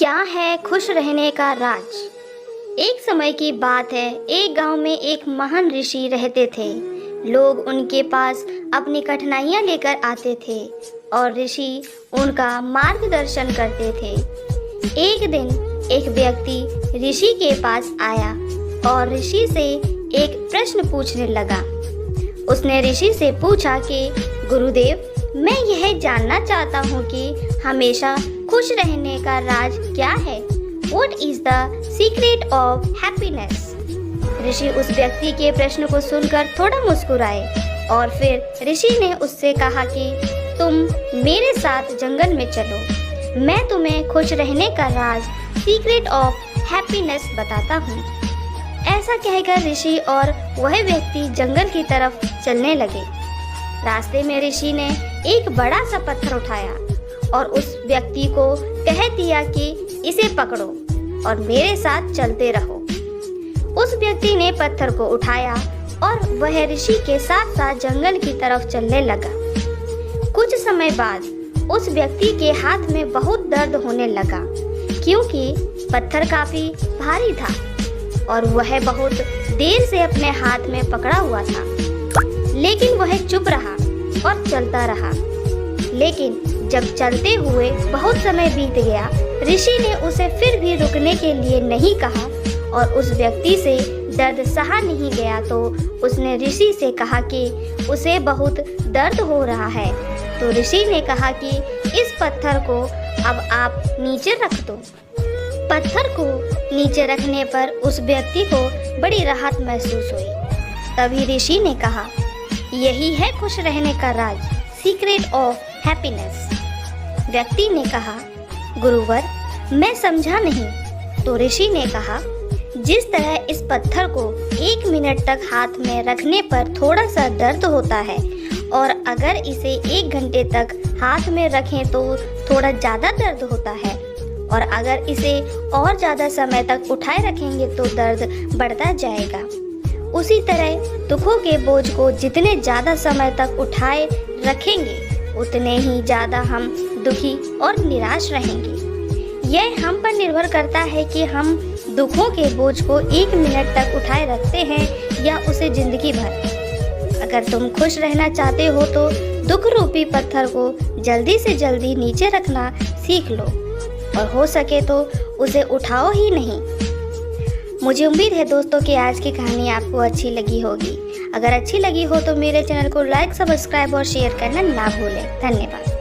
क्या है खुश रहने का राज। एक समय की बात है, एक गांव में एक महान ऋषि रहते थे। लोग उनके पास अपनी कठिनाइयां लेकर आते थे और ऋषि उनका मार्गदर्शन करते थे। एक दिन एक व्यक्ति ऋषि के पास आया और ऋषि से एक प्रश्न पूछने लगा। उसने ऋषि से पूछा कि गुरुदेव, मैं यह जानना चाहता हूँ कि हमेशा खुश रहने का राज क्या है? What is the secret of happiness? ऋषि उस व्यक्ति के प्रश्न को सुनकर थोड़ा मुस्कुराए और फिर ऋषि ने उससे कहा कि तुम मेरे साथ जंगल में चलो, मैं तुम्हें खुश रहने का राज सीक्रेट ऑफ हैप्पीनेस बताता हूँ। ऐसा कहकर ऋषि और वह व्यक्ति जंगल की तरफ चलने लगे। रास्ते में ऋषि ने एक बड़ा सा पत्थर उठाया और उस व्यक्ति को कह दिया कि इसे पकड़ो और मेरे साथ चलते रहो। उस व्यक्ति ने पत्थर को उठाया और वह ऋषि के साथ साथ जंगल की तरफ चलने लगा। कुछ समय बाद उस व्यक्ति के हाथ में बहुत दर्द होने लगा, क्योंकि पत्थर काफी भारी था और वह बहुत देर से अपने हाथ में पकड़ा हुआ था। लेकिन वह चुप रहा और चलता रहा। लेकिन जब चलते हुए बहुत समय बीत गया, ऋषि ने उसे फिर भी रुकने के लिए नहीं कहा और उस व्यक्ति से दर्द सहा नहीं गया तो उसने ऋषि से कहा कि उसे बहुत दर्द हो रहा है। तो ऋषि ने कहा कि इस पत्थर को अब आप नीचे रख दो। पत्थर को नीचे रखने पर उस व्यक्ति को बड़ी राहत महसूस हुई। तभी ऋषि ने कहा, यही है खुश रहने का राज, सीक्रेट ऑफ हैप्पीनेस। व्यक्ति ने कहा, गुरुवर, मैं समझा नहीं। तो ऋषि ने कहा, जिस तरह इस पत्थर को 1 मिनट तक हाथ में रखने पर थोड़ा सा दर्द होता है और अगर इसे 1 घंटे तक हाथ में रखें तो थोड़ा ज़्यादा दर्द होता है और अगर इसे और ज़्यादा समय तक उठाए रखेंगे तो दर्द बढ़ता जाएगा। उसी तरह दुखों के बोझ को जितने ज़्यादा समय तक उठाए रखेंगे उतने ही ज़्यादा हम दुखी और निराश रहेंगे। यह हम पर निर्भर करता है कि हम दुखों के बोझ को 1 मिनट तक उठाए रखते हैं या उसे जिंदगी भर। अगर तुम खुश रहना चाहते हो तो दुख रूपी पत्थर को जल्दी से जल्दी नीचे रखना सीख लो और हो सके तो उसे उठाओ ही नहीं। मुझे उम्मीद है दोस्तों कि आज की कहानी आपको अच्छी लगी होगी। अगर अच्छी लगी हो तो मेरे चैनल को लाइक, सब्सक्राइब और शेयर करना ना भूलें। धन्यवाद।